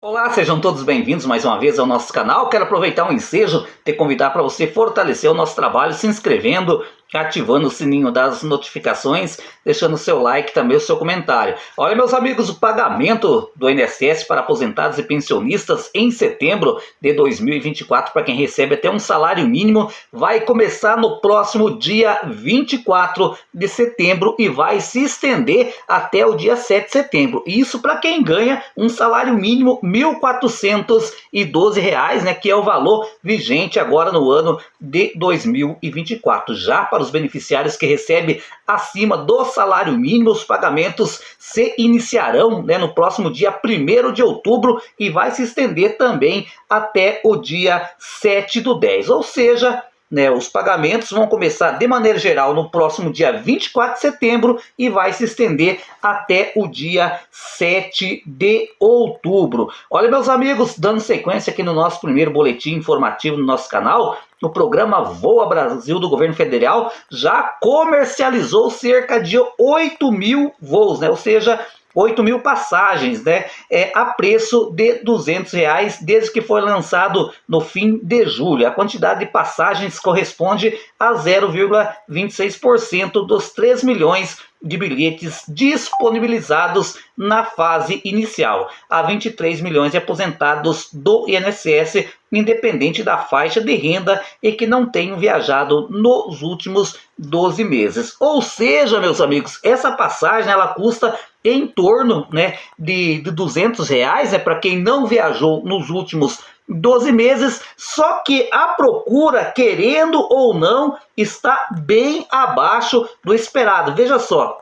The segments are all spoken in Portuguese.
Olá, sejam todos bem-vindos mais uma vez ao nosso canal. Quero aproveitar o ensejo de convidar para você fortalecer o nosso trabalho se inscrevendo, ativando o sininho das notificações, deixando o seu like também, o seu comentário. Olha, meus amigos, o pagamento do INSS para aposentados e pensionistas em setembro de 2024, para quem recebe até um salário mínimo, vai começar no próximo dia 24 de setembro e vai se estender até o dia 7 de setembro. Isso para quem ganha um salário mínimo R$ 1.412, né, que é o valor vigente agora no ano de 2024. Já para os beneficiários que recebem acima do salário mínimo, os pagamentos se iniciarão, né, no próximo dia 1º de outubro e vai se estender também até o dia 7 do 10, ou seja, né, os pagamentos vão começar de maneira geral no próximo dia 24 de setembro e vai se estender até o dia 7 de outubro. Olha, meus amigos, dando sequência aqui no nosso primeiro boletim informativo no nosso canal, o programa Voa Brasil do governo federal já comercializou cerca de 8.000 voos, né? Ou seja, 8.000 passagens, né, a preço de R$ 200, desde que foi lançado no fim de julho. A quantidade de passagens corresponde a 0,26% dos 3 milhões de bilhetes disponibilizados na fase inicial. Há 23 milhões de aposentados do INSS, independente da faixa de renda e que não tenham viajado nos últimos 12 meses. Ou seja, meus amigos, essa passagem ela custa em torno, né, de R$ 200, né, para quem não viajou nos últimos 12 meses, só que a procura, querendo ou não, está bem abaixo do esperado. Veja só,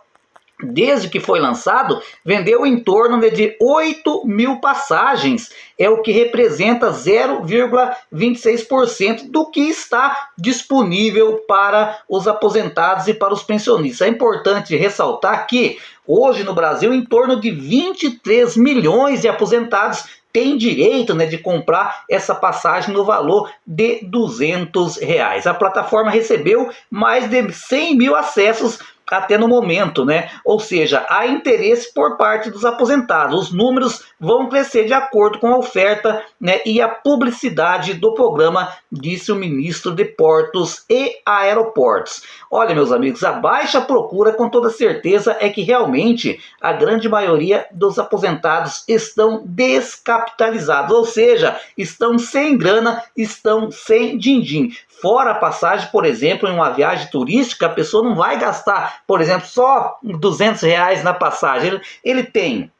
desde que foi lançado, vendeu em torno de 8.000 passagens, é o que representa 0,26% do que está disponível para os aposentados e para os pensionistas. É importante ressaltar que hoje no Brasil, em torno de 23 milhões de aposentados tem direito, né, de comprar essa passagem no valor de R$ 200. A plataforma recebeu mais de 100 mil acessos até no momento, né? Ou seja, há interesse por parte dos aposentados. Os números vão crescer de acordo com a oferta, né, e a publicidade do programa, disse o ministro de Portos e Aeroportos. Olha, meus amigos, a baixa procura com toda certeza é que realmente a grande maioria dos aposentados estão descapitalizados, ou seja, estão sem grana, estão sem din-din. Fora a passagem, por exemplo, em uma viagem turística, a pessoa não vai gastar, por exemplo, só R$ 200 na passagem. Ele tem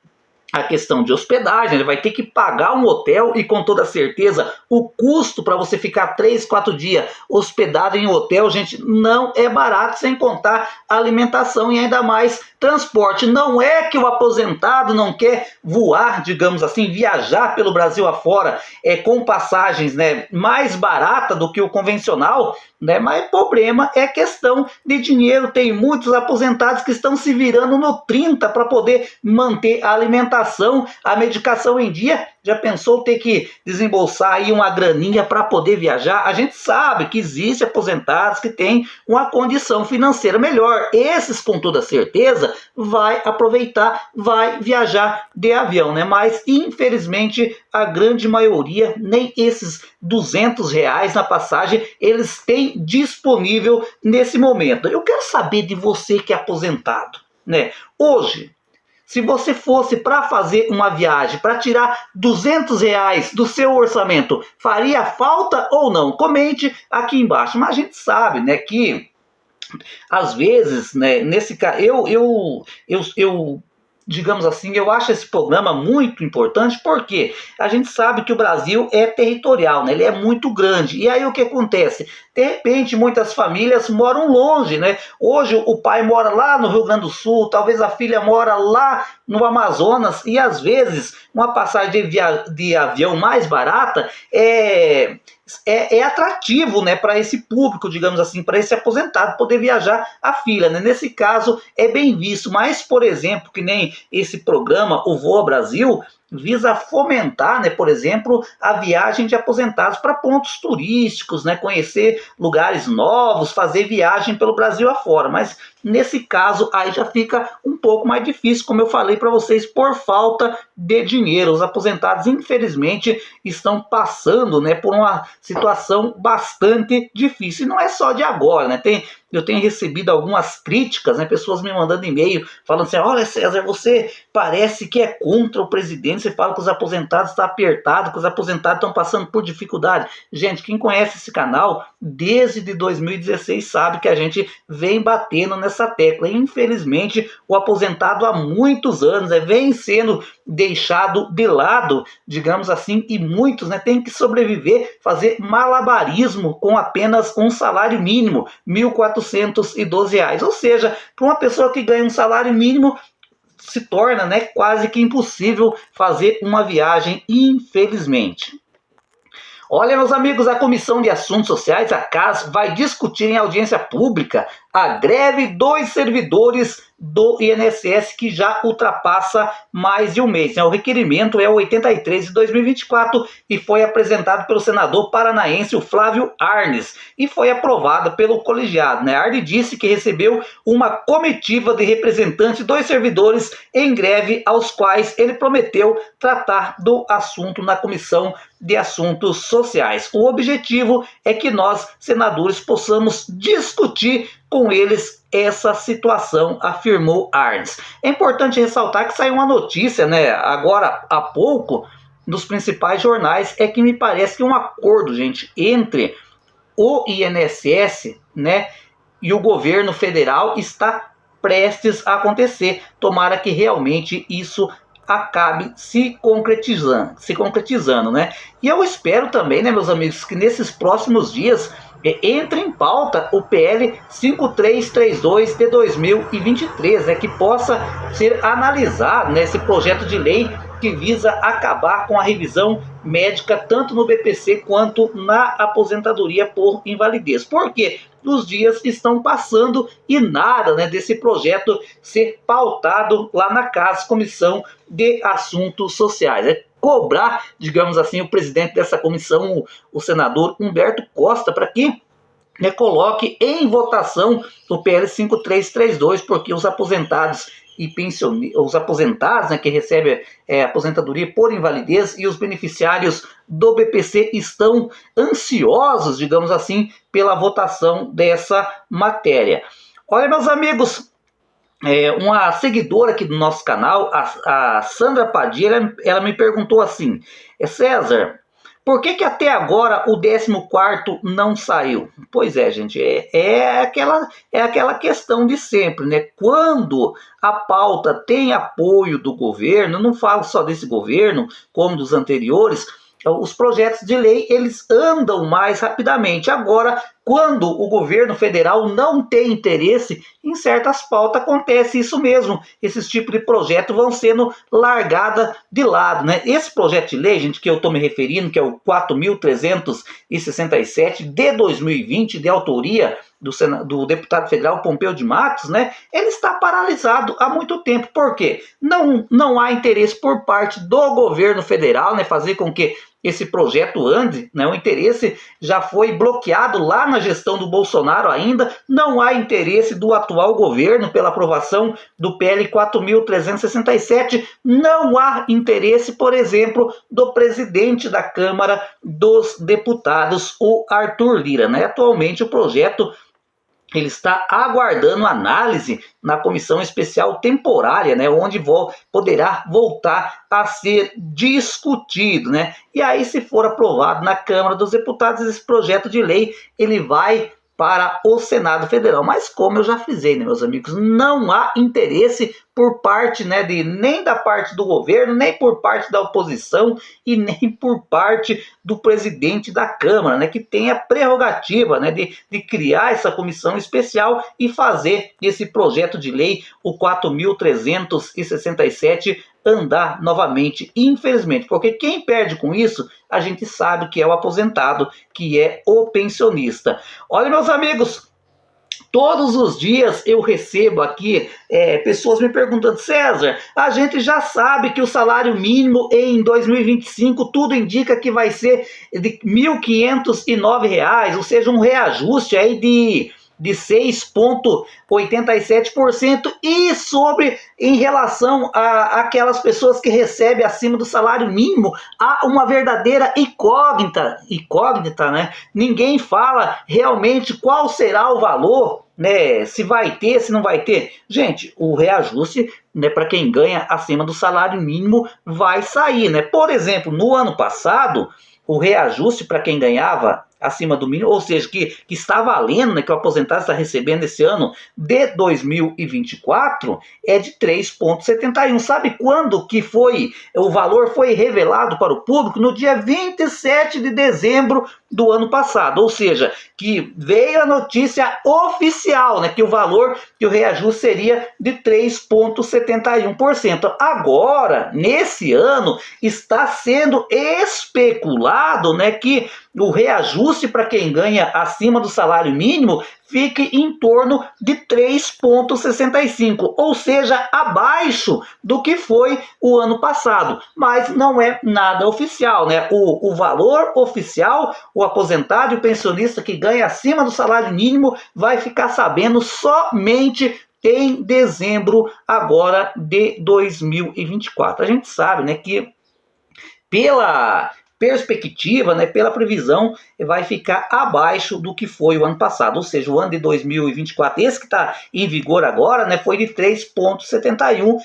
a questão de hospedagem, ele vai ter que pagar um hotel e com toda certeza o custo para você ficar 3, 4 dias hospedado em um hotel, gente, não é barato, sem contar alimentação e ainda mais transporte. Não é que o aposentado não quer voar, digamos assim, viajar pelo Brasil afora, com passagens, né, mais barata do que o convencional, né, mas o problema é questão de dinheiro. Tem muitos aposentados que estão se virando no 30 para poder manter a alimentação, a medicação em dia. Já pensou ter que desembolsar aí uma graninha para poder viajar? A gente sabe que existem aposentados que têm uma condição financeira melhor. Esses, com toda certeza, vai aproveitar, vai viajar de avião, né? Mas, infelizmente, a grande maioria, nem esses R$ 200 na passagem, eles têm disponível nesse momento. Eu quero saber de você que é aposentado, né? Hoje, se você fosse para fazer uma viagem, para tirar R$ 200 do seu orçamento, faria falta ou não? Comente aqui embaixo. Mas a gente sabe, né, que às vezes, né, nesse caso, digamos assim, eu acho esse programa muito importante porque a gente sabe que o Brasil é territorial, né? Ele é muito grande. E aí o que acontece? De repente, muitas famílias moram longe, né? Hoje o pai mora lá no Rio Grande do Sul, talvez a filha mora lá no Amazonas, e às vezes uma passagem de avião mais barata é atrativo, né, para esse público, digamos assim, para esse aposentado poder viajar a filha, né? Nesse caso é bem visto, mas, por exemplo, que nem esse programa, o Voa Brasil, visa fomentar, né, por exemplo, a viagem de aposentados para pontos turísticos, né, conhecer lugares novos, fazer viagem pelo Brasil afora. Mas Nesse caso, aí já fica um pouco mais difícil, como eu falei para vocês, por falta de dinheiro. Os aposentados, infelizmente, estão passando, né, por uma situação bastante difícil. E não é só de agora, né? Eu tenho recebido algumas críticas, né, pessoas me mandando e-mail falando assim: olha, César, você parece que é contra o presidente, você fala que os aposentados estão apertados, que os aposentados estão passando por dificuldade. Gente, quem conhece esse canal desde 2016 sabe que a gente vem batendo nessa tecla. Infelizmente, o aposentado há muitos anos vem sendo deixado de lado, digamos assim, e muitos, né, têm que sobreviver, fazer malabarismo com apenas um salário mínimo, R$ 1.412. Ou seja, para uma pessoa que ganha um salário mínimo, se torna, né, quase que impossível fazer uma viagem, infelizmente. Olha, meus amigos, a Comissão de Assuntos Sociais, a CAS, vai discutir em audiência pública a greve dos servidores do INSS, que já ultrapassa mais de um mês. O requerimento é o 83 de 2024 e foi apresentado pelo senador paranaense, o Flávio Arnes, e foi aprovado pelo colegiado. Arnes disse que recebeu uma comitiva de representantes dos servidores em greve, aos quais ele prometeu tratar do assunto na Comissão de Assuntos Sociais. O objetivo é que nós, senadores, possamos discutir com eles essa situação, afirmou Arnes. É importante ressaltar que saiu uma notícia, né, agora há pouco, nos principais jornais, é que me parece que um acordo, gente, entre o INSS, né, e o governo federal está prestes a acontecer. Tomara que realmente isso acabe se concretizando, né? E eu espero também, né, meus amigos, que nesses próximos dias entre em pauta o PL 5332 de 2023, né, que possa ser analisado, né, esse projeto de lei que visa acabar com a revisão médica tanto no BPC quanto na aposentadoria por invalidez. Por quê? Os dias estão passando e nada, né, desse projeto ser pautado lá na CAS, Comissão de Assuntos Sociais. É cobrar, digamos assim, o presidente dessa comissão, o senador Humberto Costa, para que coloque em votação o PL 5332, porque os aposentados e os aposentados, né, que recebem aposentadoria por invalidez, e os beneficiários do BPC estão ansiosos, digamos assim, pela votação dessa matéria. Olha, meus amigos, uma seguidora aqui do nosso canal, a Sandra Padilha, ela me perguntou assim: César, por que até agora o 14º não saiu? Pois é, gente, é aquela questão de sempre, né? Quando a pauta tem apoio do governo, não falo só desse governo, como dos anteriores, os projetos de lei, eles andam mais rapidamente. Agora, quando o governo federal não tem interesse em certas pautas, acontece isso mesmo. Esses tipos de projetos vão sendo largados de lado, né? Esse projeto de lei, gente, que eu estou me referindo, que é o 4.367 de 2020, de autoria do deputado federal Pompeu de Matos, né? Ele está paralisado há muito tempo. Por quê? Não há interesse por parte do governo federal, né, fazer com que esse projeto ande, né? O interesse já foi bloqueado lá na gestão do Bolsonaro ainda. Não há interesse do atual governo pela aprovação do PL 4.367. Não há interesse, por exemplo, do presidente da Câmara dos Deputados, o Arthur Lira, né? Atualmente o projeto ele está aguardando análise na comissão especial temporária, né, onde poderá voltar a ser discutido, né? E aí, se for aprovado na Câmara dos Deputados, esse projeto de lei ele vai para o Senado Federal. Mas como eu já frisei, né, meus amigos, não há interesse por parte, né, nem da parte do governo, nem por parte da oposição e nem por parte do presidente da Câmara, né, que tem a prerrogativa, né, de criar essa comissão especial e fazer esse projeto de lei, o 4.367, andar novamente, infelizmente, porque quem perde com isso, a gente sabe que é o aposentado, que é o pensionista. Olha, meus amigos, todos os dias eu recebo aqui pessoas me perguntando: César, a gente já sabe que o salário mínimo em 2025 tudo indica que vai ser de R$ 1.509, ou seja, um reajuste aí de de 6,87%, e em relação a aquelas pessoas que recebem acima do salário mínimo, há uma verdadeira incógnita, né? Ninguém fala realmente qual será o valor, né? Se vai ter, se não vai ter. Gente, o reajuste, né, para quem ganha acima do salário mínimo vai sair, né? Por exemplo, no ano passado, o reajuste para quem ganhava acima do mínimo, ou seja, que está valendo, né, que o aposentado está recebendo esse ano de 2024, é de 3,71. Sabe quando que o valor foi revelado para o público? No dia 27 de dezembro do ano passado, ou seja, que veio a notícia oficial, né, que o valor, que o reajuste seria de 3,71%. Agora, nesse ano, está sendo especulado, né, que o reajuste para quem ganha acima do salário mínimo fique em torno de 3,65, ou seja, abaixo do que foi o ano passado. Mas não é nada oficial, né? O valor oficial, o aposentado e o pensionista que ganha acima do salário mínimo vai ficar sabendo somente em dezembro agora de 2024. A gente sabe, né, que pela perspectiva, né, pela previsão, vai ficar abaixo do que foi o ano passado, ou seja, o ano de 2024, esse que está em vigor agora, né, foi de 3,71,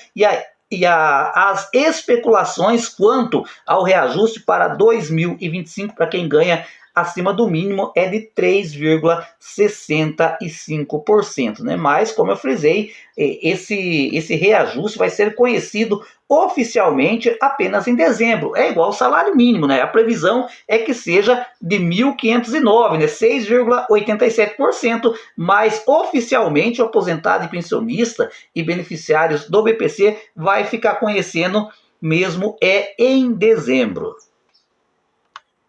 as especulações quanto ao reajuste para 2025 para quem ganha acima do mínimo é de 3,65%, né? Mas, como eu frisei, esse reajuste vai ser conhecido oficialmente apenas em dezembro. É igual ao salário mínimo, né? A previsão é que seja de 1.509, né? 6,87%, mas oficialmente o aposentado e pensionista e beneficiários do BPC vai ficar conhecendo mesmo em dezembro.